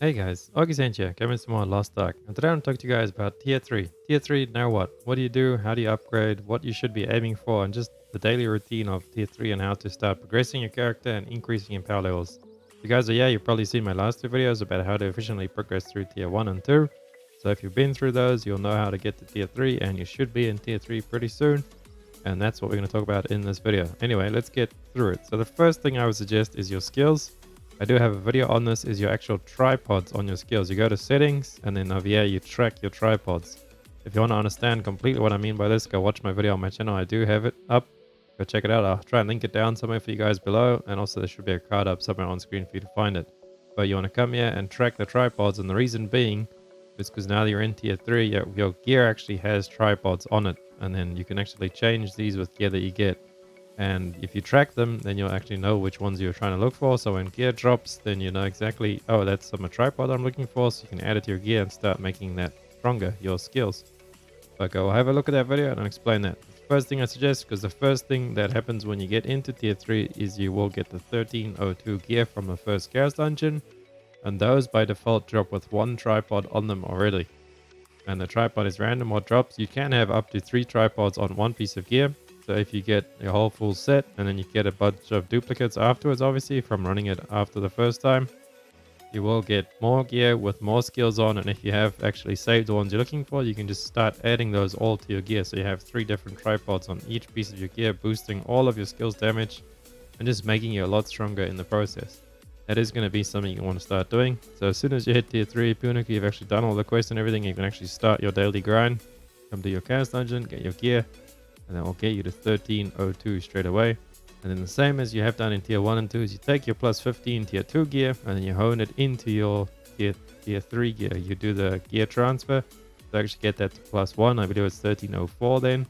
Hey guys, Argos here, coming to more Lost Ark, and today I'm talking to you guys about Tier 3. Tier 3, now what? What do you do? How do you upgrade? What you should be aiming for? And just the daily routine of Tier 3 and how to start progressing your character and increasing your power levels. You guys are, you've probably seen my last two videos about how to efficiently progress through Tier 1 and 2. So if you've been through those, you'll know how to get to Tier 3, and you should be in Tier 3 pretty soon. And that's what we're going to talk about in this video. Anyway, let's get through it. So the first thing I would suggest is your skills. I do have a video on this, is your actual tripods on your skills. You go to settings and then over here you track your tripods. If you want to understand completely what I mean by this, go watch my video on my channel. I do have it up. Go check it out. I'll try and link it down somewhere for you guys below. And also there should be a card up somewhere on screen for you to find it. But you want to come here and track the tripods. And the reason being is because now that you're in tier 3, your gear actually has tripods on it. And then you can actually change these with gear that you get. And if you track them, then you'll actually know which ones you're trying to look for. So when gear drops, then you know exactly, oh, that's a tripod I'm looking for. So you can add it to your gear and start making that stronger, your skills. But go have a look at that video and I'll explain that. First thing I suggest, because the first thing that happens when you get into tier 3 is you will get the 1302 gear from the first chaos dungeon. And those by default drop with one tripod on them already. And the tripod is random what drops. You can have up to 3 tripods on one piece of gear. So if you get your whole full set and then you get a bunch of duplicates afterwards, obviously from running it after the first time, you will get more gear with more skills on. And if you have actually saved the ones you're looking for, you can just start adding those all to your gear. So you have 3 different tripods on each piece of your gear, boosting all of your skills damage and just making you a lot stronger in the process. That is going to be something you want to start doing. So as soon as you hit tier 3, Punik, you've actually done all the quests and everything, you can actually start your daily grind. Come to your chaos dungeon, get your gear, and that will get you to 1302 straight away. And then the same as you have done in tier 1 and 2 is you take your plus 15 tier 2 gear and then you hone it into your tier 3 gear. You do the gear transfer to actually get that to plus 1. I believe it's 1304 then.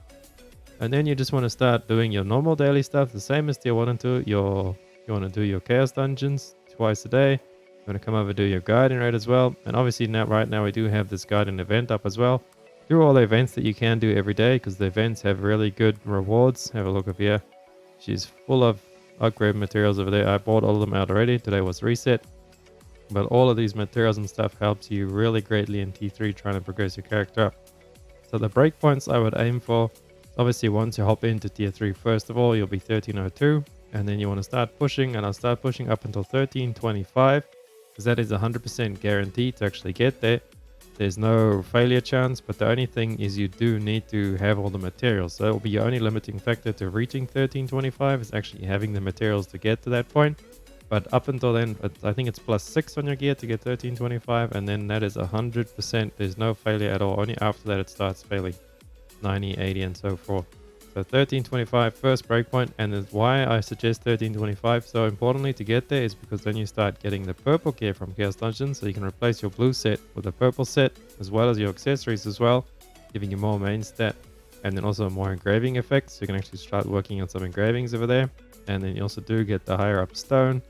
And then you just want to start doing your normal daily stuff, the same as tier 1 and 2. You want to do your chaos dungeons twice a day. You want to come over and do your guardian raid as well. And obviously right now we do have this guardian event up as well. Do all the events that you can do every day because the events have really good rewards. Have a look up here. She's full of upgrade materials over there. I bought all of them out already. Today was reset. But all of these materials and stuff helps you really greatly in T3 trying to progress your character up. So the breakpoints I would aim for, obviously once you hop into tier 3, first of all, you'll be 1302. And then you want to start pushing, and I'll start pushing up until 1325 because that is 100% guaranteed to actually get there. There's no failure chance, but the only thing is you do need to have all the materials. So that will be your only limiting factor to reaching 1325 is actually having the materials to get to that point. But up until then, I think it's plus 6 on your gear to get 1325, and then that is 100%. There's no failure at all. Only after that it starts failing, 90, 80, and so forth. So 1325 first breakpoint, and that's why I suggest 1325 so importantly to get there is because then you start getting the purple gear from Chaos Dungeons, so you can replace your blue set with a purple set as well as your accessories as well, giving you more main stat and then also more engraving effects, so you can actually start working on some engravings over there. And then you also do get the higher up stone,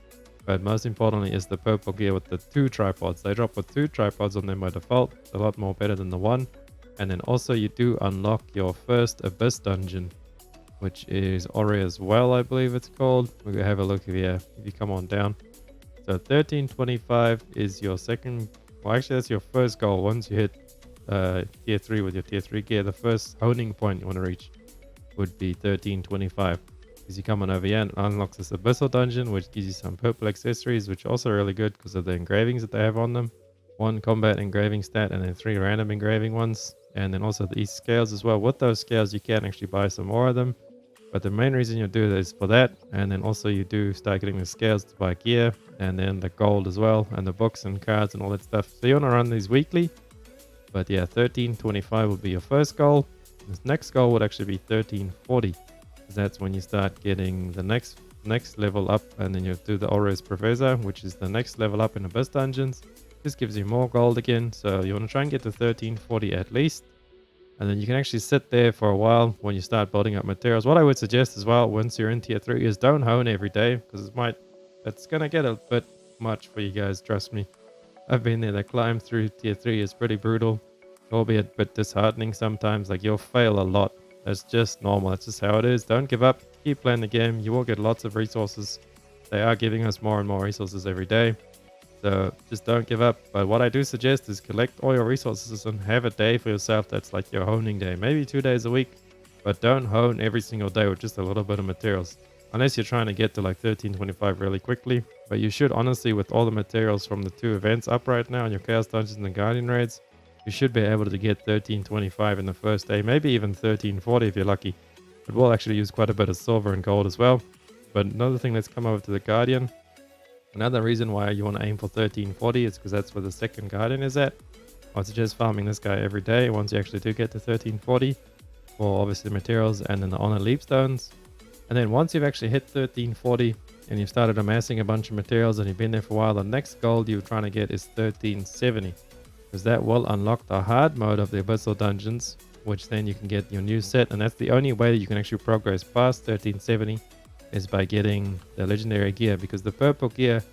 but most importantly is the purple gear with the 2 tripods. They drop with 2 tripods on them by default. It's a lot more better than the 1. And then also you do unlock your first Abyss dungeon, which is Ori as well, I believe it's called. We're going to have a look here if you come on down. So 1325 is your second, well actually that's your first goal. Once you hit tier 3 with your tier 3 gear, the first honing point you want to reach would be 1325. Because you come on over here and unlocks this Abyssal dungeon, which gives you some purple accessories, which are also really good because of the engravings that they have on them. 1 combat engraving stat and then 3 random engraving ones. And then also these scales as well. With those scales, you can actually buy some more of them. But the main reason you do that is for that. And then also you do start getting the scales to buy gear. And then the gold as well. And the books and cards and all that stuff. So you want to run these weekly. But yeah, 1325 will be your first goal. This next goal would actually be 1340. Because that's when you start getting the next level up. And then you do the Argos Professor, which is the next level up in Abyss Dungeons. This gives you more gold again, so you want to try and get to 1340 at least. And then you can actually sit there for a while when you start building up materials. What I would suggest as well, once you're in tier 3, is don't hone every day, because it's going to get a bit much for you guys, trust me. I've been there, the climb through tier 3 is pretty brutal, albeit a bit disheartening sometimes. Like, you'll fail a lot. That's just normal, that's just how it is. Don't give up, keep playing the game, you will get lots of resources. They are giving us more and more resources every day. So just don't give up. But what I do suggest is collect all your resources and have a day for yourself that's like your honing day. Maybe 2 days a week, but don't hone every single day with just a little bit of materials. Unless you're trying to get to like 1325 really quickly. But you should honestly, with all the materials from the 2 events up right now in your Chaos Dungeons and the Guardian Raids, you should be able to get 1325 in the first day, maybe even 1340 if you're lucky. But we'll actually use quite a bit of silver and gold as well. But another thing, let's come over to the Guardian. Another reason why you want to aim for 1340 is because that's where the second Guardian is at. I would suggest farming this guy every day once you actually do get to 1340 for obviously materials and then the honor leap stones. And then once you've actually hit 1340 and you've started amassing a bunch of materials and you've been there for a while, the next goal you're trying to get is 1370. Because that will unlock the hard mode of the Abyssal Dungeons, which then you can get your new set. And that's the only way that you can actually progress past 1370 is by getting the legendary gear, because the purple gear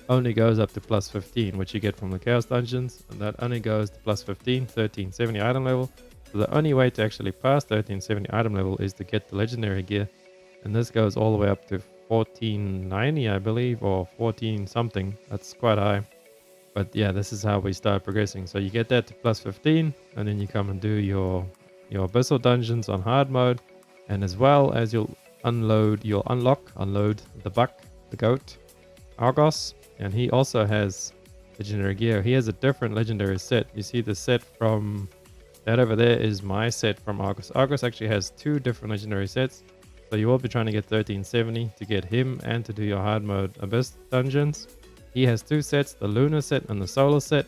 only goes up to plus 15, which you get from the Chaos Dungeons, and that only goes to plus 15, 1370 item level. So the only way to actually pass 1370 item level is to get the legendary gear, and this goes all the way up to 1490, I believe, or 14 something. That's quite high. But yeah, this is how we start progressing. So you get that to plus 15, and then you come and do your Abyssal Dungeons on hard mode, and as well as you'll unload the buck, the goat, Argos, and he also has legendary gear. He has a different legendary set. You see the set from that over there is my set from Argos. Argos actually has 2 different legendary sets. So you will be trying to get 1370 to get him and to do your hard mode Abyss Dungeons. He has 2 sets, the lunar set and the solar set.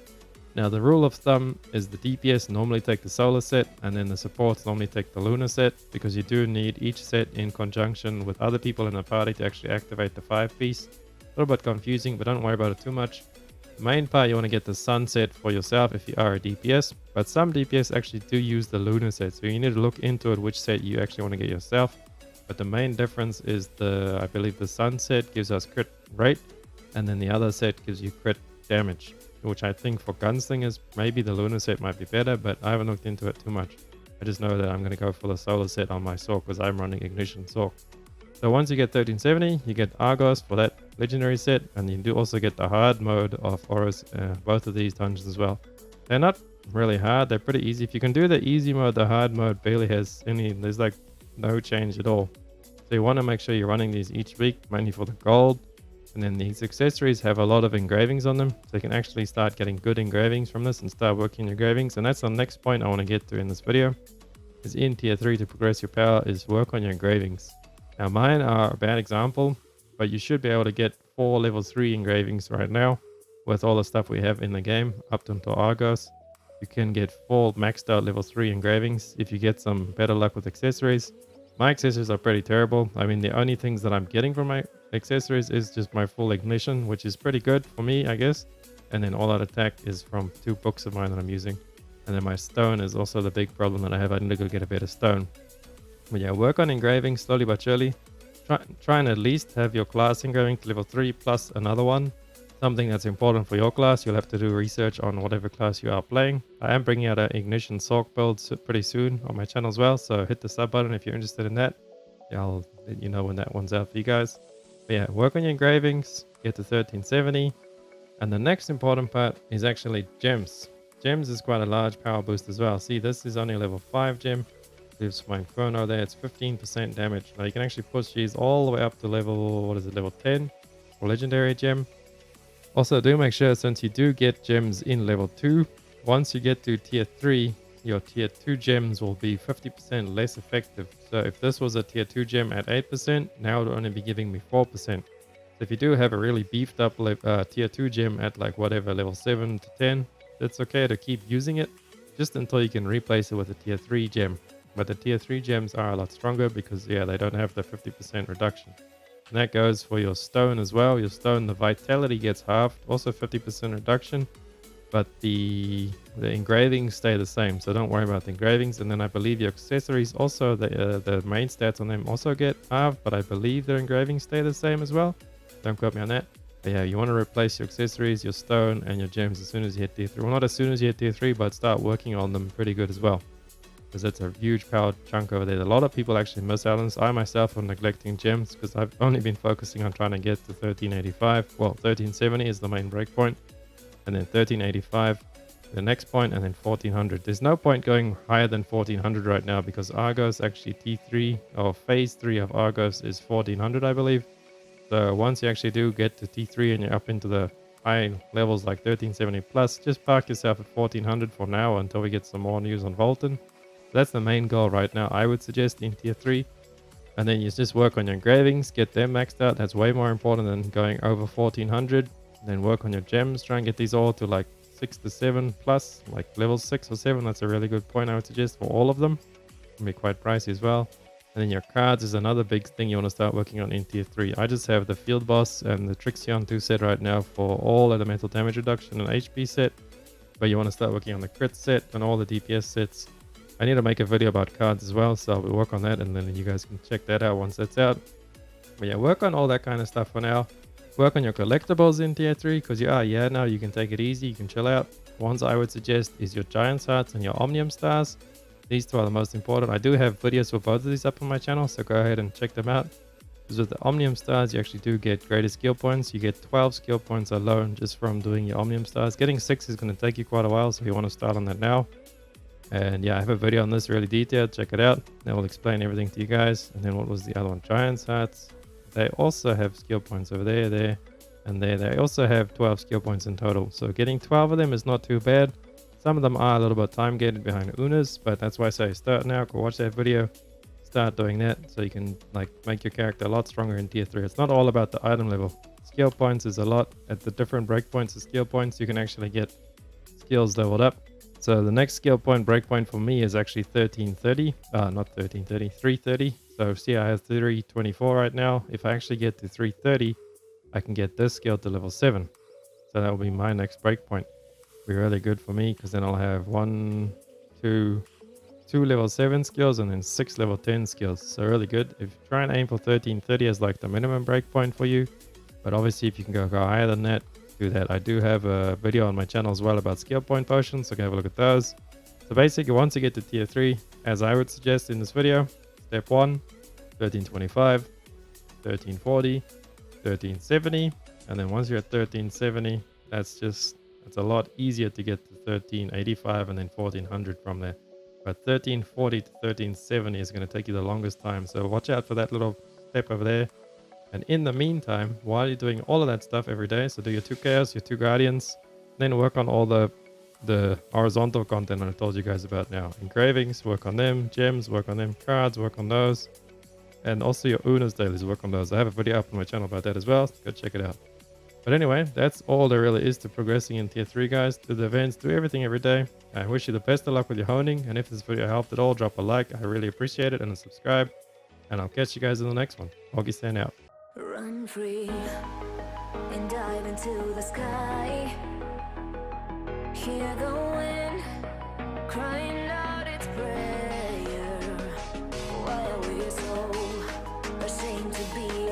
Now the rule of thumb is the DPS normally take the solar set and then the supports normally take the lunar set, because you do need each set in conjunction with other people in the party to actually activate the 5-piece. A little bit confusing, but don't worry about it too much. The main part, you want to get the sun set for yourself if you are a DPS, but some DPS actually do use the lunar set, so you need to look into it which set you actually want to get yourself. But the main difference is I believe the sun set gives us crit rate, and then the other set gives you crit damage, which I think for gunslingers, maybe the lunar set might be better, but I haven't looked into it too much. I just know that I'm going to go for the solar set on my Sorc because I'm running Ignition Sorc. So once you get 1370, you get Argos for that legendary set, and you do also get the hard mode of Horus, both of these dungeons as well. They're not really hard, they're pretty easy. If you can do the easy mode, the hard mode barely has there's like no change at all. So you want to make sure you're running these each week, mainly for the gold. And then these accessories have a lot of engravings on them, so you can actually start getting good engravings from this and start working your engravings. And that's the next point I want to get to in this video, is in tier 3 to progress your power is work on your engravings. Now mine are a bad example, but you should be able to get 4 level 3 engravings right now with all the stuff we have in the game up until Argos. You can get 4 maxed out level 3 engravings if you get some better luck with accessories. My accessories are pretty terrible. I mean, the only things that I'm getting from my accessories is just my full ignition, which is pretty good for me, I guess. And then all out attack is from 2 books of mine that I'm using. And then my stone is also the big problem that I have. I need to go get a better stone. But yeah, work on engraving slowly but surely. Try and at least have your class engraving to level 3 plus another one. Something that's important for your class. You'll have to do research on whatever class you are playing. I am bringing out an Ignition Sorc build pretty soon on my channel as well, so hit the sub button if you're interested in that. Yeah, I'll let you know when that one's out for you guys. But yeah, work on your engravings, get to 1370. And the next important part is actually gems. Gems is quite a large power boost as well. See, this is only a level 5 gem. There's my Inferno there, it's 15% damage. Now you can actually push these all the way up to level, level 10 for legendary gem. Also, do make sure, since you do get gems in level 2, once you get to tier 3, your tier 2 gems will be 50% less effective. So if this was a tier 2 gem at 8%, now it will only be giving me 4%. So if you do have a really beefed up tier 2 gem at like whatever, level 7 to 10, it's okay to keep using it just until you can replace it with a tier 3 gem. But the tier 3 gems are a lot stronger because, yeah, they don't have the 50% reduction. And that goes for your stone as well. Your stone, the vitality gets halved, also 50% reduction, but the engravings stay the same, so don't worry about the engravings. And then I believe your accessories also, the main stats on them also get halved, but I believe their engravings stay the same as well. Don't quote me on that. But yeah, you want to replace your accessories, your stone, and your gems as soon as you hit tier 3. Well, not as soon as you hit tier 3, but start working on them pretty good as well. because that's a huge power chunk over there. A lot of people actually miss out on this. I myself am neglecting gems because I've only been focusing on trying to get to 1385. Well, 1370 is the main breakpoint, and then 1385 the next point, and then 1400. There's no point going higher than 1400 right now because Argos, actually T3 or phase 3 of Argos is 1400, I believe. So once you actually do get to T3 and you're up into the high levels like 1370 plus, just park yourself at 1400 for now until we get some more news on Volton. That's the main goal right now, I would suggest, in tier 3. And then you just work on your engravings, get them maxed out. That's way more important than going over 1400. Then work on your gems, try and get these all to like 6 to 7 plus, like level 6 or 7. That's a really good point, I would suggest, for all of them. Can be quite pricey as well. And then your cards is another big thing you want to start working on in tier 3. I just have the Field Boss and the Trixion 2 set right now for all elemental damage reduction and HP set. But you want to start working on the crit set and all the DPS sets. I need to make a video about cards as well, so I'll work on that, and then you guys can check that out once that's out. But yeah, work on all that kind of stuff for now. Work on your collectibles in tier 3, because now you can take it easy, you can chill out. Ones I would suggest is your Giant's Hearts and your Omnium Stars. These two are the most important. I do have videos for both of these up on my channel, so go ahead and check them out. Because with the Omnium Stars, you actually do get greater skill points. You get 12 skill points alone just from doing your Omnium Stars. Getting 6 is going to take you quite a while, so you want to start on that now. And yeah, I have a video on this really detailed. Check it out. That will explain everything to you guys. And then what was the other one? Giant's Hearts. They also have skill points over there, and there. They also have 12 skill points in total. So getting 12 of them is not too bad. Some of them are a little bit time gated behind Unas, but that's why I say start now. Go watch that video. Start doing that so you can like make your character a lot stronger in tier 3. It's not all about the item level. Skill points is a lot. At the different breakpoints of skill points, you can actually get skills leveled up. So the next skill point breakpoint for me is actually 1330. Not 1330, 330. So see, I have 324 right now. If I actually get to 330, I can get this skill to level 7. So that will be my next breakpoint. Be really good for me, because then I'll have 2 level 7 skills and then 6 level 10 skills. So really good. If you try and aim for 1330 as like the minimum breakpoint for you, but obviously if you can go higher than that, do that. I do have a video on my channel as well about skill point potions, so go have a look at those. So basically, once you get to tier 3, as I would suggest in this video, step 1, 1325, 1340, 1370, and then once you're at 1370, that's a lot easier to get to 1385 and then 1400 from there. But 1340 to 1370 is going to take you the longest time, so watch out for that little step over there. And in the meantime, while you're doing all of that stuff every day, so do your 2 chaos, your 2 guardians, then work on all the horizontal content I told you guys about now. Engravings, work on them. Gems, work on them. Cards, work on those. And also your Unas dailies, work on those. I have a video up on my channel about that as well, so go check it out. But anyway, that's all there really is to progressing in tier 3, guys. Do the events, do everything every day. I wish you the best of luck with your honing, and if this video helped at all, drop a like. I really appreciate it, and subscribe. And I'll catch you guys in the next one. Augustin out. Run free and dive into the sky. Hear the wind crying out its prayer. Why are we so ashamed to be